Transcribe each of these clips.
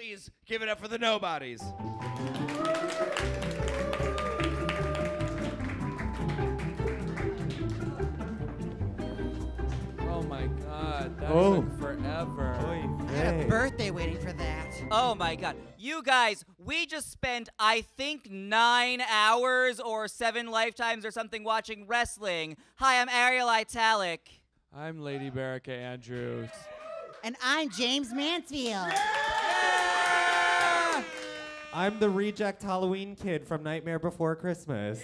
Please give it up for the Nobodies. Oh my God, that took forever. I had a birthday waiting for that. Oh my God. You guys, we just spent, I think, 9 hours or 7 lifetimes or something watching wrestling. Hi, I'm Ariel Italic. I'm Lady Barrica Andrews. And I'm Jaymes Mansfield. Yeah! I'm the reject Halloween kid from Nightmare Before Christmas.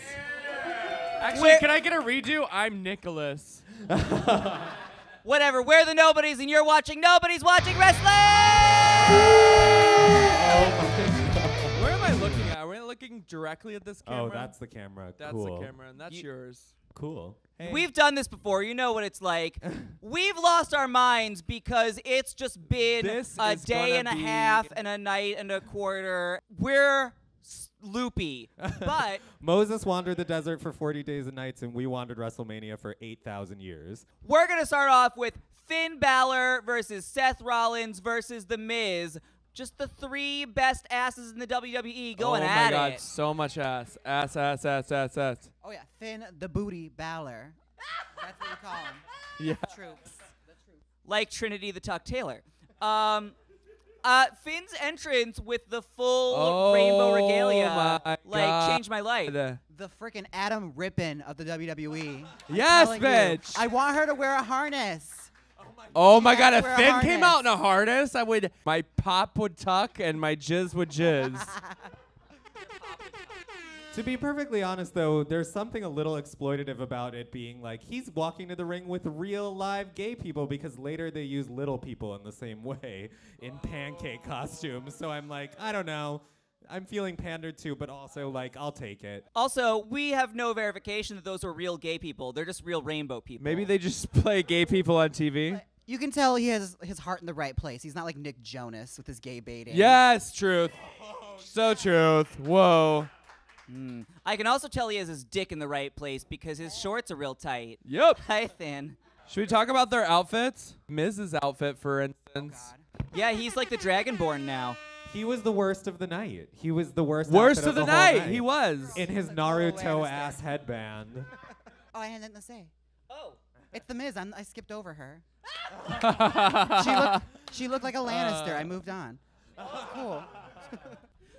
Actually, can I get a redo? I'm Nicholas. Whatever, we're the Nobodies and you're watching Nobodies Watching Wrestling! Where am I looking at? Are we looking directly at this camera? Oh, that's the camera. That's cool. the camera, and that's yours. Cool. Hey. We've done this before. You know what it's like. We've lost our minds because it's just been a day and a half and a night and a quarter. We're loopy, but Moses wandered the desert for 40 days and nights, and we wandered WrestleMania for 8,000 years. we're going to start off with Finn Balor versus Seth Rollins versus The Miz. Just the 3 best asses in the WWE going at it. Oh my God, so much ass. Ass. Oh yeah, Finn the Booty Balor. That's what we call him. Yeah. The truth. Like Trinity the Tuck Taylor. Finn's entrance with the full rainbow regalia changed my life. The frickin' Adam Rippin of the WWE. Yes, I'm telling you, bitch. I want her to wear a harness. Oh my God, She if has to wear a Finn came harness. out in a harness, my pop would tuck and my jizz would jizz. To be perfectly honest, though, there's something a little exploitative about it being like he's walking to the ring with real live gay people because later they use little people in the same way in pancake costumes. So I'm like, I don't know. I'm feeling pandered to, but also like, I'll take it. Also, we have no verification that those were real gay people. They're just real rainbow people. Maybe they just play gay people on TV. You can tell he has his heart in the right place. He's not like Nick Jonas with his gay baiting. Yes, truth. So truth. Whoa. I can also tell he has his dick in the right place because his shorts are real tight. Yep. Hi, Finn. Should we talk about their outfits? Miz's outfit, for instance. God. Yeah, he's like the Dragonborn now. He was the worst of the night. He was the worst. Worst outfit of the whole night. He was. in his Naruto ass headband. Oh, I had nothing to say. Oh. It's the Miz. I skipped over her. She looked like a Lannister. I moved on. Cool.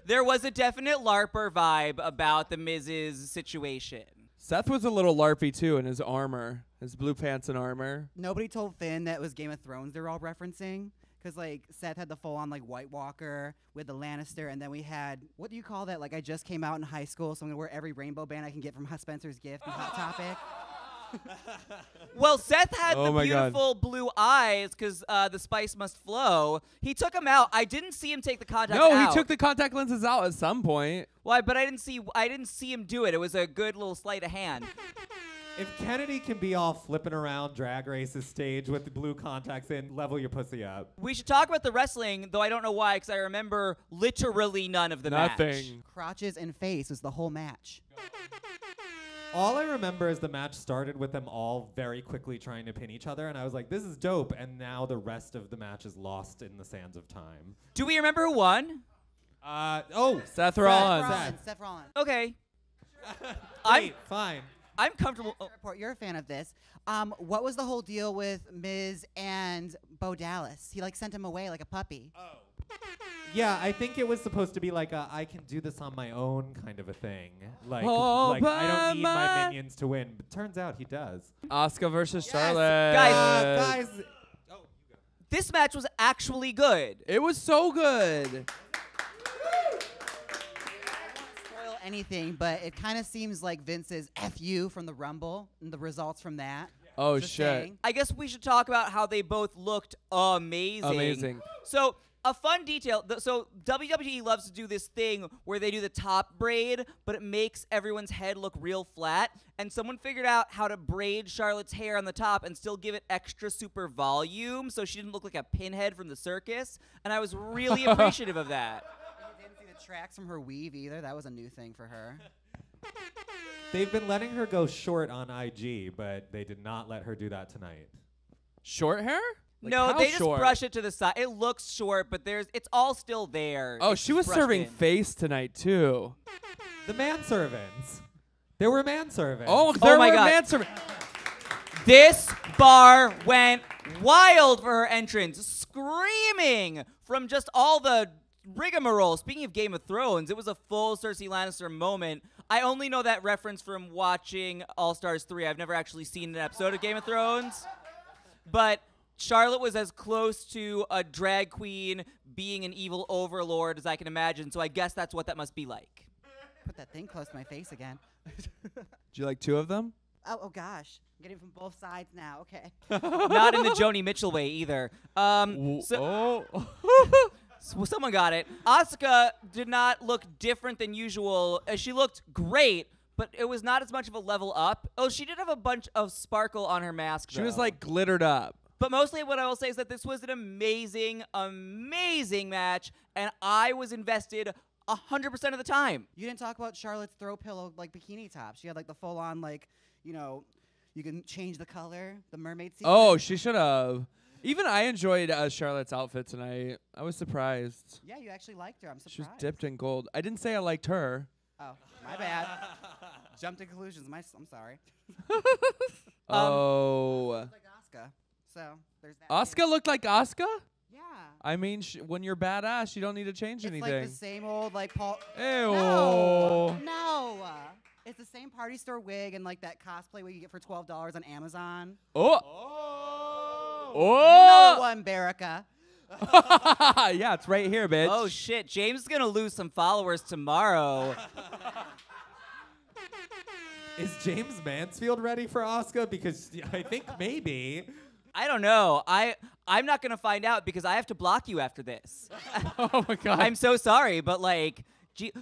There was a definite LARPer vibe about the Miz's situation. Seth was a little larpy too in his armor, his blue pants and armor. Nobody told Finn that it was Game of Thrones they're all referencing. Because, like, Seth had the full-on, like, White Walker with the Lannister, and then we had, what do you call that? Like, I just came out in high school, so I'm going to wear every rainbow band I can get from Spencer's Gift and Hot Topic. Well, Seth had Oh the my God. beautiful blue eyes because the spice must flow. He took them out. I didn't see him take the contact out. No, he took the contact lenses out at some point. Why? But I didn't see him do it. It was a good little sleight of hand. If Kennedy can be all flipping around Drag Race's stage with the blue contacts in, level your pussy up. We should talk about the wrestling, though I don't know why, because I remember literally none of the match. Nothing. Crotches and face was the whole match. All I remember is the match started with them all very quickly trying to pin each other, and I was like, this is dope, and now the rest of the match is lost in the sands of time. Do we remember who won? Seth Rollins. Seth Rollins. Okay. Wait, fine. I'm comfortable. Oh. Report, you're a fan of this. What was the whole deal with Miz and Bo Dallas? He, like, sent him away like a puppy. Yeah, I think it was supposed to be like a I can do this on my own kind of a thing. Like, Oh, I don't need my my- minions to win. But turns out he does. Oscar versus Charlotte. Guys. Guys, This match was actually good. It was so good. Spoil anything, but it kind of seems like Vince's F you from the Rumble and the results from that. Oh, Just shit. saying. I guess we should talk about how they both looked amazing. Amazing. So, a fun detail. So, WWE loves to do this thing where they do the top braid, but it makes everyone's head look real flat. And someone figured out how to braid Charlotte's hair on the top and still give it extra super volume so she didn't look like a pinhead from the circus. And I was really appreciative of that. You didn't see the tracks from her weave either. That was a new thing for her. they've been letting her go short on IG, but they did not let her do that tonight. Short hair? Like, No, how they just short? brush it to the side. It looks short, but it's all still there. Oh, It's she was brushed serving in. face tonight too. The manservants. There were manservants. Oh, there my were God. manservants. This bar went wild for her entrance, screaming from just all the rigmarole. Speaking of Game of Thrones, it was a full Cersei Lannister moment. I only know that reference from watching All Stars 3. I've never actually seen an episode of Game of Thrones. But Charlotte was as close to a drag queen being an evil overlord as I can imagine, so I guess that's what that must be like. Put that thing close to my face again. Do you like two of them? Oh gosh. I'm getting it from both sides now. Okay. Not in the Joni Mitchell way either. So someone got it. Asuka did not look different than usual. She looked great, but it was not as much of a level up. Oh, she did have a bunch of sparkle on her mask, She was though. like glittered up. But mostly what I will say is that this was an amazing, amazing match, and I was invested 100% of the time. You didn't talk about Charlotte's throw pillow like bikini top. She had like the full on like, you know, you can change the color, the mermaid sequence. Oh, she should have. Even I enjoyed Charlotte's outfit tonight. I was surprised. Yeah, you actually liked her. I'm surprised. She was dipped in gold. I didn't say I liked her. Oh, my bad. Jumped to conclusions. I'm sorry. Oh. Like Asuka. So there's that. Asuka looked like Asuka? Yeah. I mean, when you're badass, you don't need to change It's anything. like the same old like Paul. Ew. No. It's the same party store wig and like that cosplay wig you get for $12 on Amazon. Oh. You know the one, Baraka. Yeah, it's right here, bitch. Oh, shit. James is going to lose some followers tomorrow. Is Jaymes Mansfield ready for Asuka? Because I think maybe. I don't know. I'm not going to find out because I have to block you after this. Oh my God. I'm so sorry, but like,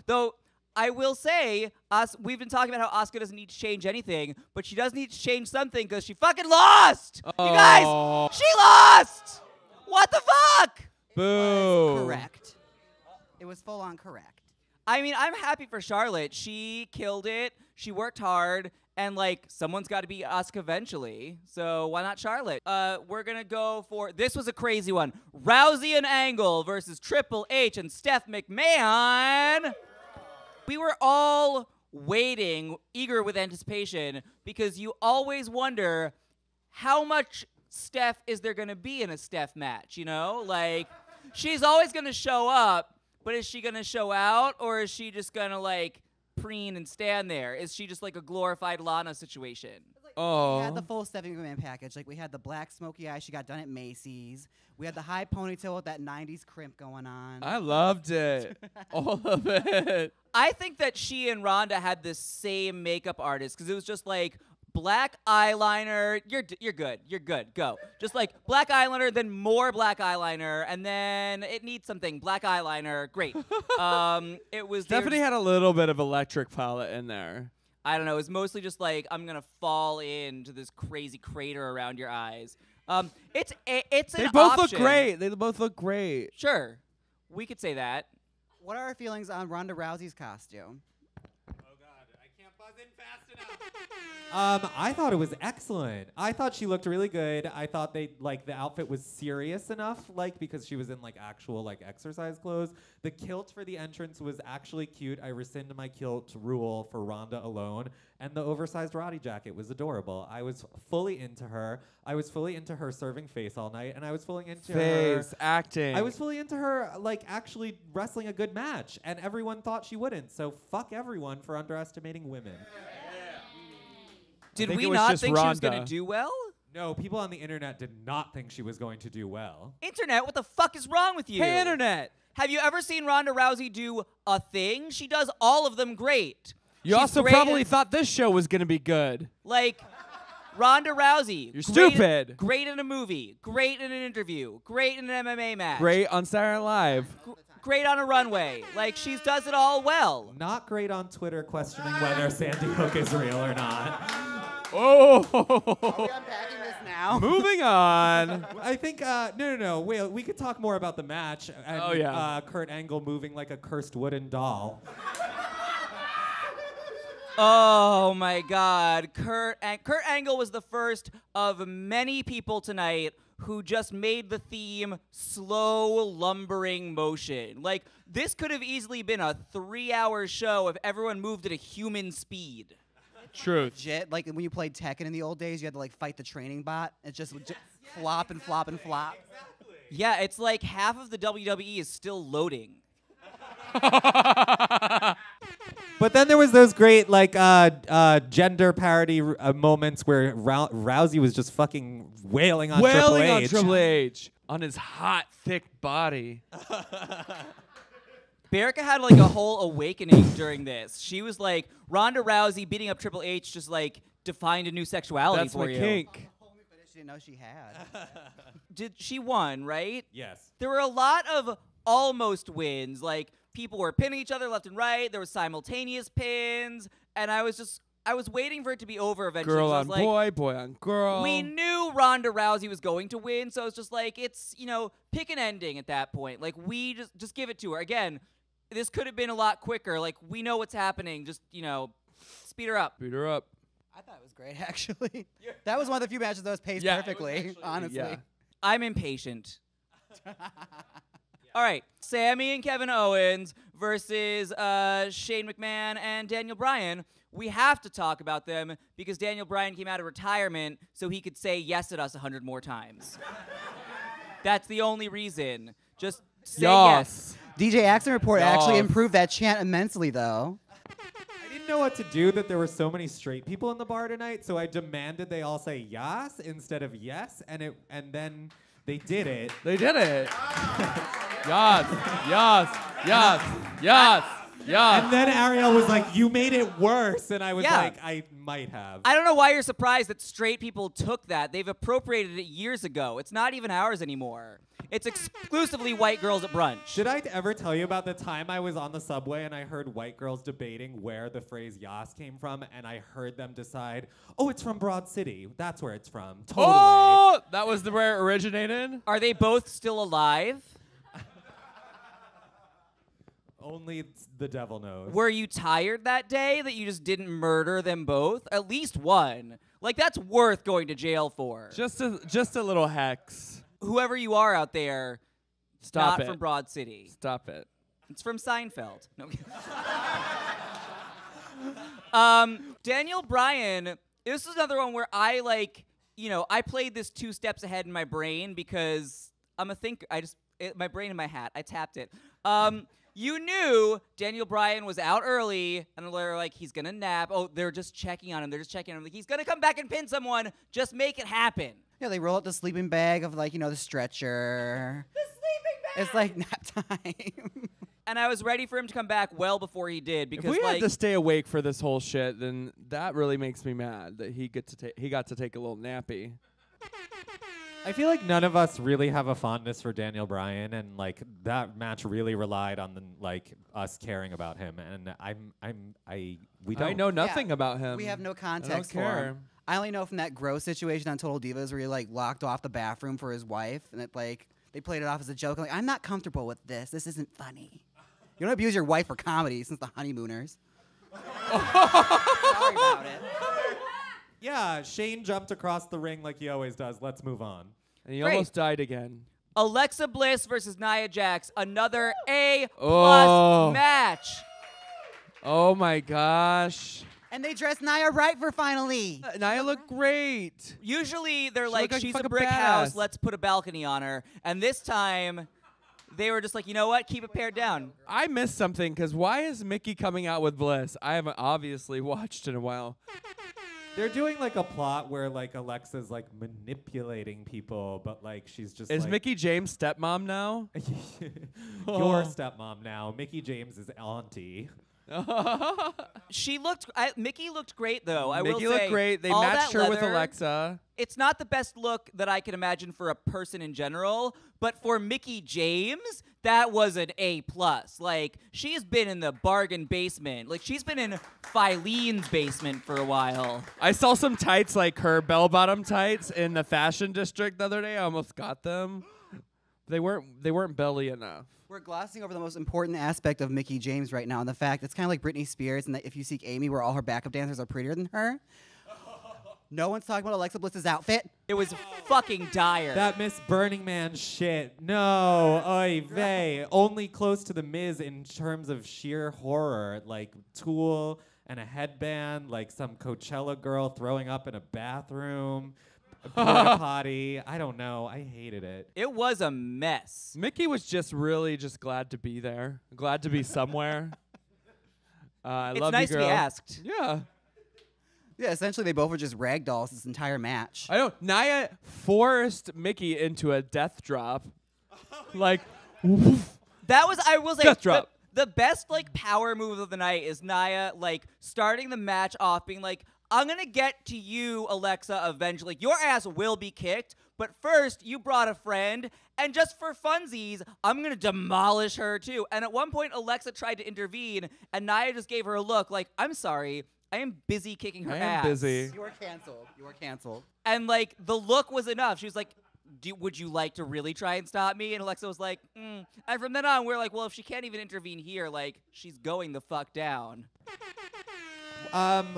though I will say, we've been talking about how Asuka doesn't need to change anything, but she does need to change something because she fucking lost. You guys, she lost. What the fuck? Boo. Correct. It was full on correct. I mean, I'm happy for Charlotte. She killed it. She worked hard. And, like, someone's got to be Asuka eventually. So why not Charlotte? We're going to go for... This was a crazy one. Rousey and Angle versus Triple H and Steph McMahon. We were all waiting, eager with anticipation, because you always wonder how much Steph is there going to be in a Steph match, you know? Like, she's always going to show up, but is she going to show out, or is she just going to, like... preen and stand there? Is she just like a glorified Lana situation? Oh. We had the full Stephanie McMahon package. Like we had the black smoky eye she got done at Macy's. We had the high ponytail with that 90s crimp going on. I loved it. All of it. I think that she and Rhonda had the same makeup artist because it was just like black eyeliner. You're good. You're good. Go. Just like black eyeliner, then more black eyeliner, and then it needs something. Black eyeliner. Great. It was Stephanie had a little bit of electric palette in there. I don't know. It was mostly just like I'm gonna fall into this crazy crater around your eyes. It's They an both option. look great. They both look great. Sure, we could say that. What are our feelings on Ronda Rousey's costume? I thought it was excellent. I thought she looked really good. I thought the outfit was serious enough, because she was in actual exercise clothes. The kilt for the entrance was actually cute. I rescind my kilt rule for Ronda alone. And the oversized Roddy jacket was adorable. I was fully into her. I was fully into her serving face all night, and I was fully into her acting. I was fully into her actually wrestling a good match, and everyone thought she wouldn't. So fuck everyone for underestimating women. Did think we it was not just think she was Rhonda. gonna do well? No, people on the internet did not think she was going to do well. Internet, what the fuck is wrong with you? Hey, internet. Have you ever seen Ronda Rousey do a thing? She does all of them great. You She's also great probably at- thought this show was gonna be good. Like Ronda Rousey. You're great stupid. Great in a movie. Great in an interview. Great in an MMA match. Great on Saturday Night Live. Great on a runway. Like she does it all well. Not great on Twitter questioning whether Sandy Hook is real or not. Oh. Unpacking this now. Moving on. I think, no. We could talk more about the match. And, Oh, yeah. Kurt Angle moving like a cursed wooden doll. Oh my God, Kurt Angle was the first of many people tonight who just made the theme slow lumbering motion. Like, this could have easily been a 3-hour show if everyone moved at a human speed. Truth. Legit, like when you played Tekken in the old days, you had to like fight the training bot. It just would flop and flop and flop. Yeah, it's like half of the WWE is still loading. But then there was those great like gender parody moments where Rousey was just fucking wailing on Triple H. On Triple H on his hot, thick body. Berica had like a whole awakening during this. She was like, Ronda Rousey beating up Triple H just like defined a new sexuality That's for my you. kink. She didn't know she had. She won, right? Yes. There were a lot of almost wins. Like, people were pinning each other left and right. There were simultaneous pins. And I was waiting for it to be over eventually. Girl I on was like, boy, boy on girl. we knew Ronda Rousey was going to win, so it's just like, it's, pick an ending at that point. Like, we just give it to her. Again, this could have been a lot quicker. Like, we know what's happening. Just, speed her up. Beat her up. I thought it was great, actually. That was one of the few matches that was paced Yeah, it was perfectly, actually- honestly. yeah. I'm impatient. All right, Sammy and Kevin Owens versus Shane McMahon and Daniel Bryan. We have to talk about them because Daniel Bryan came out of retirement so he could say yes at us 100 more times. That's the only reason. Just say yes. DJ Action Report actually Yes. improved that chant immensely, though. I didn't know what to do that there were so many straight people in the bar tonight, so I demanded they all say yas instead of yes, and then they did it. They did it. Yes, yes, yes, yes, yes. And then Ariel was like, "You made it worse," and I was Yeah. like, "I might have." I don't know why you're surprised that straight people took that. They've appropriated it years ago. It's not even ours anymore. It's exclusively white girls at brunch. Did I ever tell you about the time I was on the subway and I heard white girls debating where the phrase yas came from, and I heard them decide, "Oh, it's from Broad City. That's where it's from." Totally. Oh, that was where it originated? Are they both still alive? Only the devil knows. Were you tired that day that you just didn't murder them both? At least one. Like, that's worth going to jail for. Just a little hex. Whoever you are out there, Stop not it. from Broad City. Stop it. It's from Seinfeld. No. Daniel Bryan, this is another one where I played this 2 steps ahead in my brain because I'm a thinker. My brain in my hat. I tapped it. You knew Daniel Bryan was out early, and they're like, he's gonna nap. Oh, they're just checking on him. Like, he's gonna come back and pin someone. Just make it happen. Yeah, they roll out the sleeping bag of, like, the stretcher. The sleeping bag. It's like nap time. And I was ready for him to come back well before he did because, If we had to stay awake for this whole shit, then that really makes me mad that he got to take a little nappy. I feel like none of us really have a fondness for Daniel Bryan, and like that match really relied on us caring about him, and we don't. I know nothing about him. We have no I don't context for care. him. I only know from that gross situation on Total Divas where he like locked off the bathroom for his wife, and it like they played it off as a joke. Like, I'm not comfortable with this. This isn't funny. You don't abuse your wife for comedy since the honeymooners. Sorry about it. Yeah, Shane jumped across the ring like he always does. Let's move on. And he Great. almost died again. Alexa Bliss versus Nia Jax, another A+ Oh. match. Oh my gosh. And they dressed Nia right for finally. Nia looked great. Usually they're She like, looked like she's a fucking brick badass. house, let's put a balcony on her. And this time, they were just like, you know what, keep it pared down. I missed something because why is Mickey coming out with Bliss? I haven't obviously watched in a while. They're doing like a plot where like Alexa's like manipulating people, but like she's just Is like, Mickey James' stepmom now? your stepmom now. Mickey James is auntie. Mickey looked great though. I will Mickey say, looked great. They all matched that her with leather, Alexa. It's not the best look that I can imagine for a person in general, but for Mickey James, that was an A+. Like, she's been in the bargain basement. Like, she's been in Filene's basement for a while. I saw some tights, like her bell-bottom tights, in the fashion district the other day. I almost got them. They weren't belly enough. We're glossing over the most important aspect of Mickey James right now, and the fact it's kind of like Britney Spears, and that If You Seek Amy, where all her backup dancers are prettier than her. No one's talking about Alexa Bliss's outfit. It was fucking dire. That Miss Burning Man shit. No, oy vey. Only close to the Miz in terms of sheer horror. Like Tool and a headband, like some Coachella girl throwing up in a bathroom, a porta potty. I don't know. I hated it. It was a mess. Mickey was just really just glad to be there, glad to be somewhere. I It's love nice you, to be girl. asked. Yeah. Yeah, essentially they both were just ragdolls this entire match. I know. Nia forced Mickey into a death drop. Like, woof. That was, I will say, Death drop. the best like power move of the night is Nia like starting the match off being like, I'm gonna get to you, Alexa, eventually. Your ass will be kicked, but first you brought a friend, and just for funsies, I'm gonna demolish her too. And at one point, Alexa tried to intervene, and Nia just gave her a look like, I'm sorry, I am busy kicking her I ass. am busy. You are canceled. You are canceled. And like the look was enough. She was like, would you like to really try and stop me? And Alexa was like, And from then on, we're like, well, if she can't even intervene here, like, she's going the fuck down.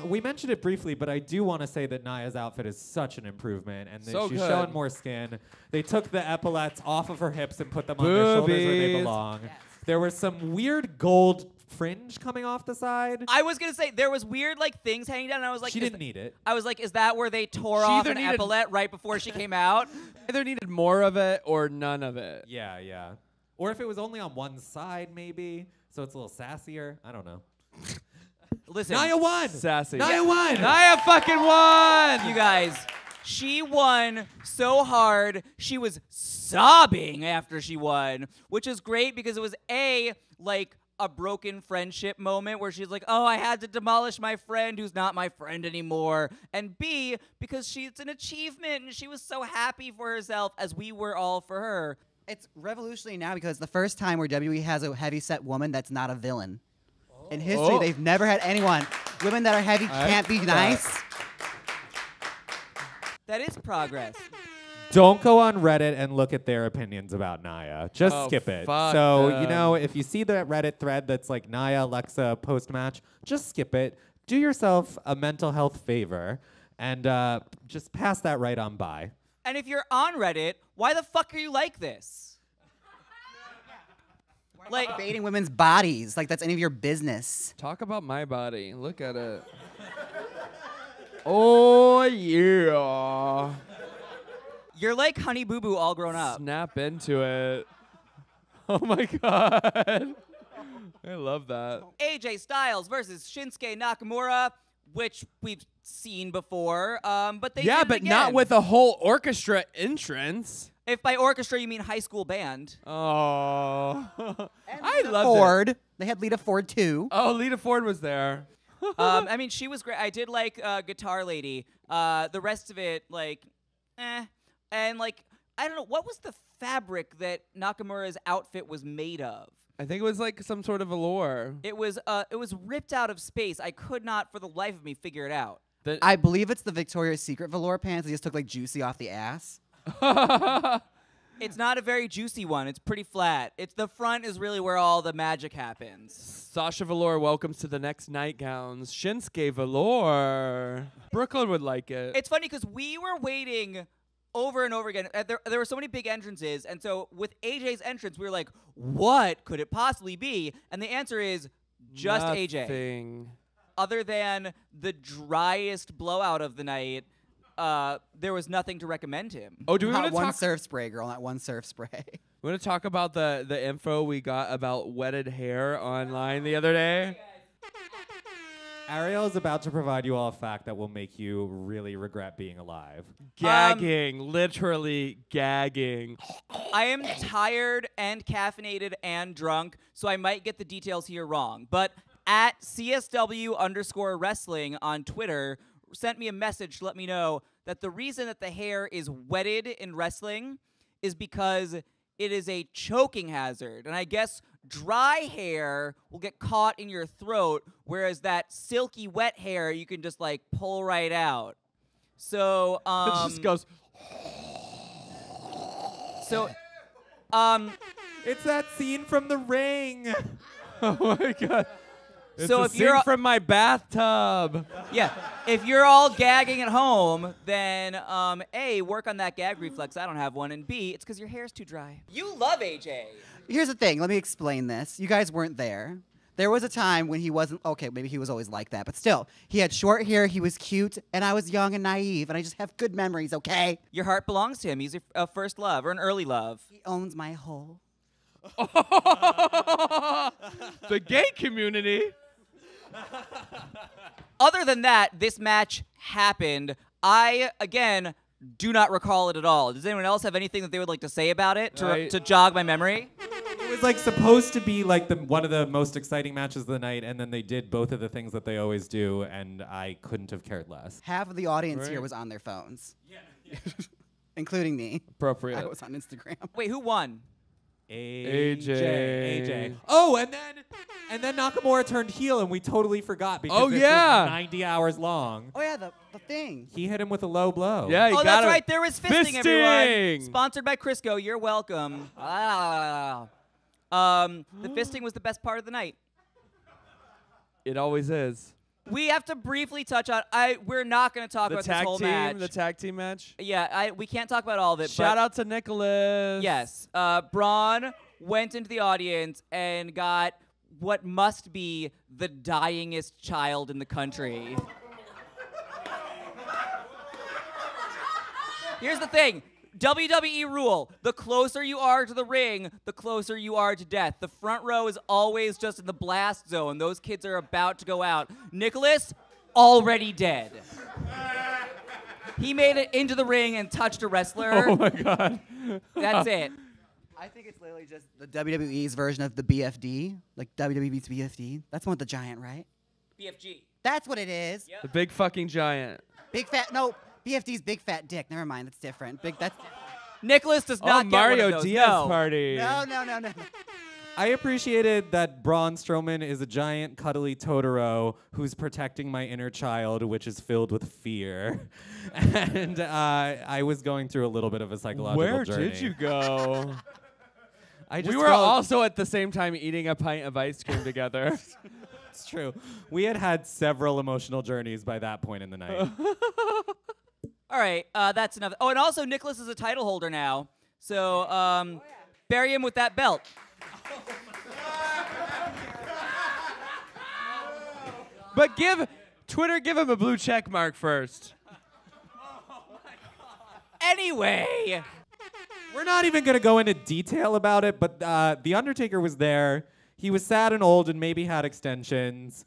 We mentioned it briefly, but I do want to say that Nia's outfit is such an improvement, and that So she's good. showing more skin. They took the epaulets off of her hips and put them on their shoulders where they Boobies. belong. There was some weird gold fringe coming off the side. I was gonna say there was weird like things hanging down, and I was like, She didn't need it. I was like, is that where they tore She off either an needed- epaulette right before she came out? Either needed more of it or none of it. Yeah, yeah. Or if it was only on one side, maybe, so it's a little sassier. I don't know. Listen, Nia won. Sassy. Nia won. Nia fucking won! you guys, she won so hard, she was sobbing after she won, which is great because it was like a broken friendship moment where she's like, oh, I had to demolish my friend who's not my friend anymore. And B, because it's an achievement and she was so happy for herself as we were all for her. It's revolutionary now because it's the first time where WWE has a heavyset woman that's not a villain. In history, Oh. they've never had anyone. Women that are heavy can't be that. nice. That is progress. Don't go on Reddit and look at their opinions about Nia. Just Oh, skip it. fuck So, them. you know, if you see that Reddit thread that's like Nia, Alexa post-match, just skip it. Do yourself a mental health favor and just pass that right on by. And if you're on Reddit, why the fuck are you like this? Like, Debating women's bodies, like that's any of your business. Talk about my body. Look at it. Oh, yeah. you're like Honey Boo Boo all grown up. Snap into it. Oh, my God. I love that. AJ Styles versus Shinsuke Nakamura, which we've seen before, but they Yeah, did it but not again. with a whole orchestra entrance. If by orchestra you mean high school band. Oh. I love it. Ford. They had Lita Ford too. Oh, Lita Ford was there. I mean, she was great. I did like Guitar Lady. The rest of it, like, And, like, I don't know, what was the fabric that Nakamura's outfit was made of? I think it was like some sort of velour. It was ripped out of space. I could not, for the life of me, figure it out. I believe it's the Victoria's Secret velour pants. They just took like juicy off the ass. It's not a very juicy one. It's pretty flat. It's the front is really where all the magic happens. Sasha Velour welcomes to the next nightgowns. Shinsuke Velour. Brooklyn would like it. It's funny because we were waiting over and over again. There were so many big entrances, and so with AJ's entrance, we were like, what could it possibly be? And the answer is just AJ. Nothing. Other than the driest blowout of the night, there was nothing to recommend him. Oh, do we want Not to one talk? surf spray, girl. Not one surf spray. We want to talk about the info we got about wetted hair online the other day. Ariel is about to provide you all a fact that will make you really regret being alive. Gagging, literally gagging. I am tired and caffeinated and drunk, so I might get the details here wrong. But at CSW_wrestling on Twitter sent me a message to let me know that the reason that the hair is wetted in wrestling is because it is a choking hazard. And I guess dry hair will get caught in your throat, whereas that silky wet hair you can just like pull right out. So It just goes. so It's that scene from The Ring. Oh my God. It's So a if you're scene from my bathtub. yeah, if you're all gagging at home, then A, work on that gag reflex. I don't have one, and B, it's because your hair's too dry. You love AJ. Here's the thing. Let me explain this. You guys weren't there. There was a time when he wasn't, okay, maybe he was always like that, but still, he had short hair, he was cute, and I was young and naive, and I just have good memories, okay? Your heart belongs to him. He's your first love or an early love. He owns my whole. The gay community. Other than that, this match happened. I, again, do not recall it at all. Does anyone else have anything that they would like to say about it to jog my memory? It was like supposed to be like one of the most exciting matches of the night, and then they did both of the things that they always do, and I couldn't have cared less. Half of the audience here Right. was on their phones. Yeah. Including me. Appropriate. I was on Instagram. Wait, who won? AJ. Oh, and then Nakamura turned heel, and we totally forgot because Oh, this yeah. was 90 hours long. Oh, yeah, the thing. He hit him with a low blow. Yeah, you Oh, got that's it. right. There was fisting, everyone. Fisting. Sponsored by Crisco. You're welcome. The fisting was the best part of the night. It always is. We have to briefly touch on. We're not going to talk The about this tag whole team. match. The tag team match. Yeah, we can't talk about all of it. Shout but out to Nicholas. Yes, Braun went into the audience and got what must be the dyingest child in the country. Here's the thing. WWE rule, the closer you are to the ring, the closer you are to death. The front row is always just in the blast zone. Those kids are about to go out. Nicholas, already dead. He made it into the ring and touched a wrestler. Oh my God. That's it. I think it's literally just the WWE's version of the BFD. Like WWE beats BFD. That's one with the giant, right? BFG. That's what it is. Yep. The big fucking giant. Big fat, no, BFD's big fat dick. Never mind, that's different. That's Nicholas does Oh, not get Mario one of those. Diaz No. party. no. I appreciated that Braun Strowman is a giant, cuddly Totoro who's protecting my inner child, which is filled with fear. And I was going through a little bit of a psychological Where journey. did you go? I just We were felt- also at the same time eating a pint of ice cream together. It's true. We had several emotional journeys by that point in the night. All right, that's enough. Oh, and also Nicholas is a title holder now. So bury him with that belt. But give him a blue check mark first. Anyway, We're not even going to go into detail about it, but The Undertaker was there. He was sad and old and maybe had extensions.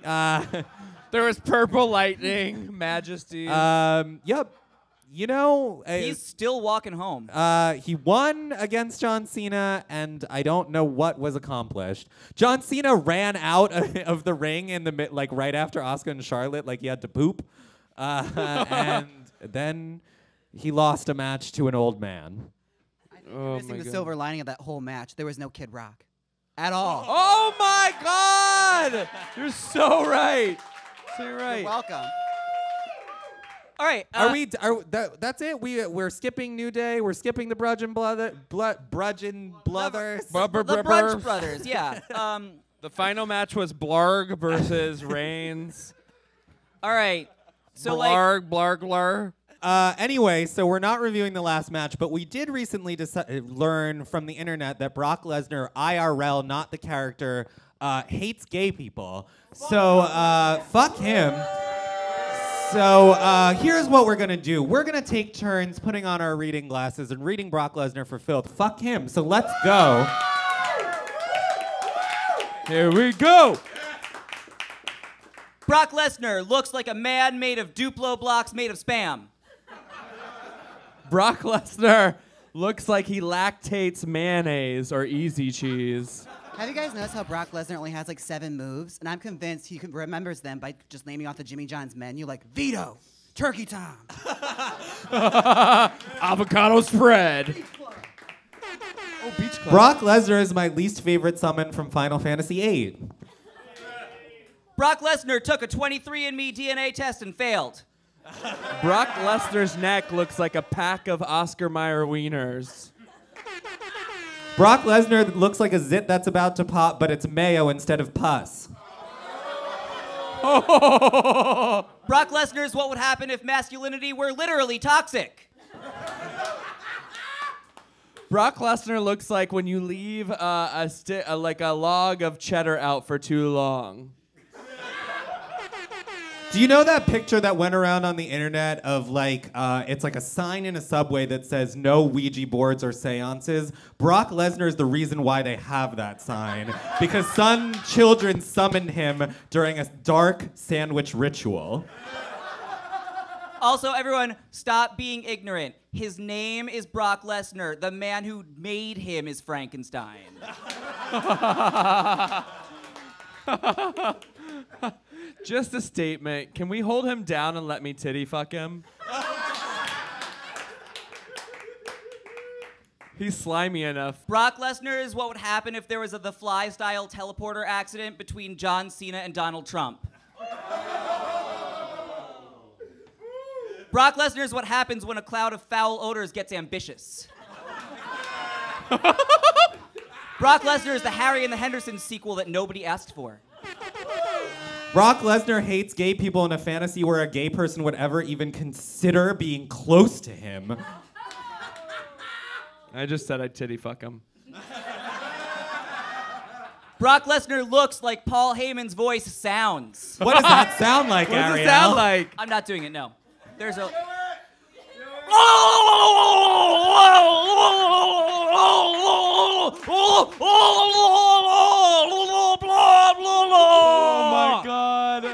There was purple lightning, majesty. Yep. You know, he's still walking home. he won against John Cena, and I don't know what was accomplished. John Cena ran out of the ring in the like right after Asuka and Charlotte, like he had to poop, and then he lost a match to an old man. I think you're missing the silver lining of that whole match. There was no Kid Rock. At all. Oh my God! You're so right. So right. You're welcome. All right. That's it. We're skipping New Day. We're skipping the Brudgeon Brothers. The Brunch Brothers, yeah. The final match was Blarg versus Reigns. All right. So Blarg. Anyway, so we're not reviewing the last match, but we did recently learn from the internet that Brock Lesnar, IRL, not the character, hates gay people. So fuck him. So here's what we're going to do. We're going to take turns putting on our reading glasses and reading Brock Lesnar for filth. Fuck him. So let's go. Here we go. Brock Lesnar looks like a man made of Duplo blocks made of Spam. Brock Lesnar looks like he lactates mayonnaise or easy cheese. Have you guys noticed how Brock Lesnar only has like 7 moves? And I'm convinced he remembers them by just naming off the Jimmy John's menu, like Vito, Turkey Tom. Avocado spread. Oh, Beach Club. Brock Lesnar is my least favorite summon from Final Fantasy VIII. Brock Lesnar took a 23andMe DNA test and failed. Brock Lesnar's neck looks like a pack of Oscar Mayer wieners. Brock Lesnar looks like a zit that's about to pop, but it's mayo instead of pus. Brock Lesnar is what would happen if masculinity were literally toxic. Brock Lesnar looks like when you leave like a log of cheddar out for too long. Do you know that picture that went around on the internet of like, it's like a sign in a subway that says no Ouija boards or seances? Brock Lesnar is the reason why they have that sign. Because some children summoned him during a dark sandwich ritual. Also, everyone, stop being ignorant. His name is Brock Lesnar. The man who made him is Frankenstein. Just a statement. Can we hold him down and let me titty fuck him? He's slimy enough. Brock Lesnar is what would happen if there was a The Fly style teleporter accident between John Cena and Donald Trump. Brock Lesnar is what happens when a cloud of foul odors gets ambitious. Brock Lesnar is the Harry and the Hendersons sequel that nobody asked for. Brock Lesnar hates gay people in a fantasy where a gay person would ever even consider being close to him. I just said I'd titty fuck him. Brock Lesnar looks like Paul Heyman's voice sounds. What does that sound like, What does Ariel? it sound like? I'm not doing it, no. There's a... Oh my God.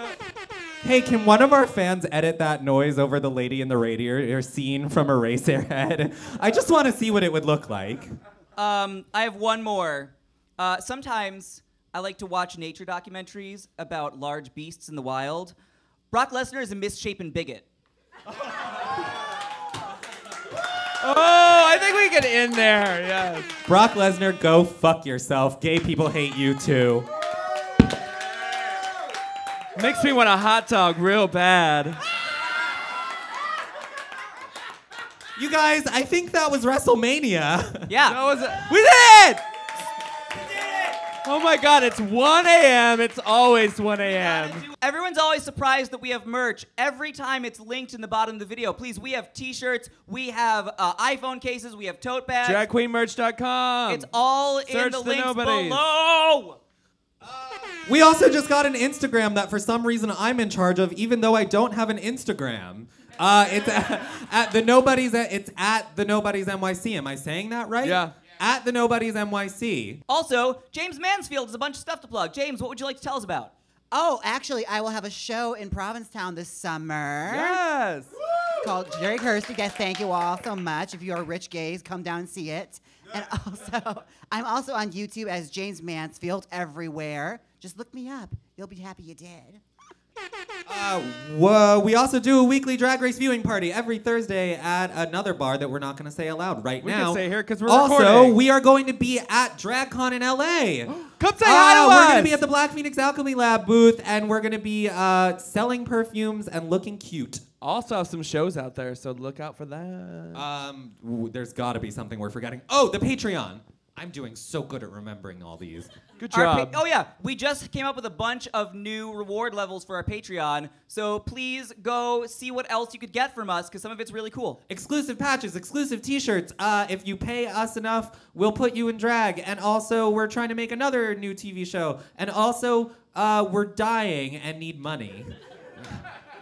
Hey, can one of our fans edit that noise over the lady in the radiator scene from Eraserhead? I just want to see what it would look like. I have one more. Sometimes I like to watch nature documentaries about large beasts in the wild. Brock Lesnar is a misshapen bigot. Oh, I think we can end there. Yes. Brock Lesnar, go fuck yourself. Gay people hate you too. Makes me want a hot dog real bad. You guys, I think that was WrestleMania. Yeah. That was we did it! Oh my God, it's 1 a.m. It's always 1 a.m. Everyone's always surprised that we have merch. Every time it's linked in the bottom of the video. Please, we have t-shirts, we have iPhone cases, we have tote bags. DragQueenMerch.com. It's all in Search the the links Nobodies. below. We also just got an Instagram that for some reason I'm in charge of, even though I don't have an Instagram. It's at the Nobodies. It's at the Nobodies NYC. Am I saying that right? Yeah. At the Nobodies NYC. Also, Jaymes Mansfield has a bunch of stuff to plug. Jaymes, what would you like to tell us about? Oh, actually, I will have a show in Provincetown this summer. Yes. Called Jerry Kirsty. Guys, thank you all so much. If you are rich gays, come down and see it. And also, I'm also on YouTube as Jaymes Mansfield everywhere. Just look me up. You'll be happy you did. We also do a weekly Drag Race viewing party every Thursday at another bar that we're not going to say aloud right We now. can say here because we're Also, recording. we are going to be at DragCon in LA. Come say hi to us. We're going to be at the Black Phoenix Alchemy Lab booth, and we're going to be selling perfumes and looking cute. Also have some shows out there, so look out for that. There's got to be something we're forgetting. Oh, the Patreon. I'm doing so good at remembering all these. Good Our job. oh yeah, we just came up with a bunch of new reward levels for our Patreon. So please go see what else you could get from us, because some of it's really cool. Exclusive patches, exclusive t-shirts. If you pay us enough, we'll put you in drag. And also, we're trying to make another new TV show. And also, we're dying and need money.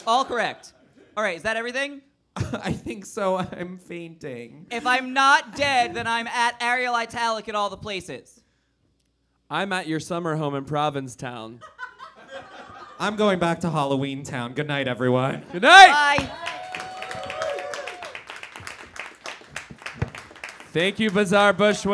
All correct. All right, is that everything? I think so. I'm fainting. If I'm not dead, then I'm at Ariel Italic at all the places. I'm at your summer home in Provincetown. I'm going back to Halloween Town. Good night, everyone. Good night. Bye. Thank you, Bazaar Bushwick.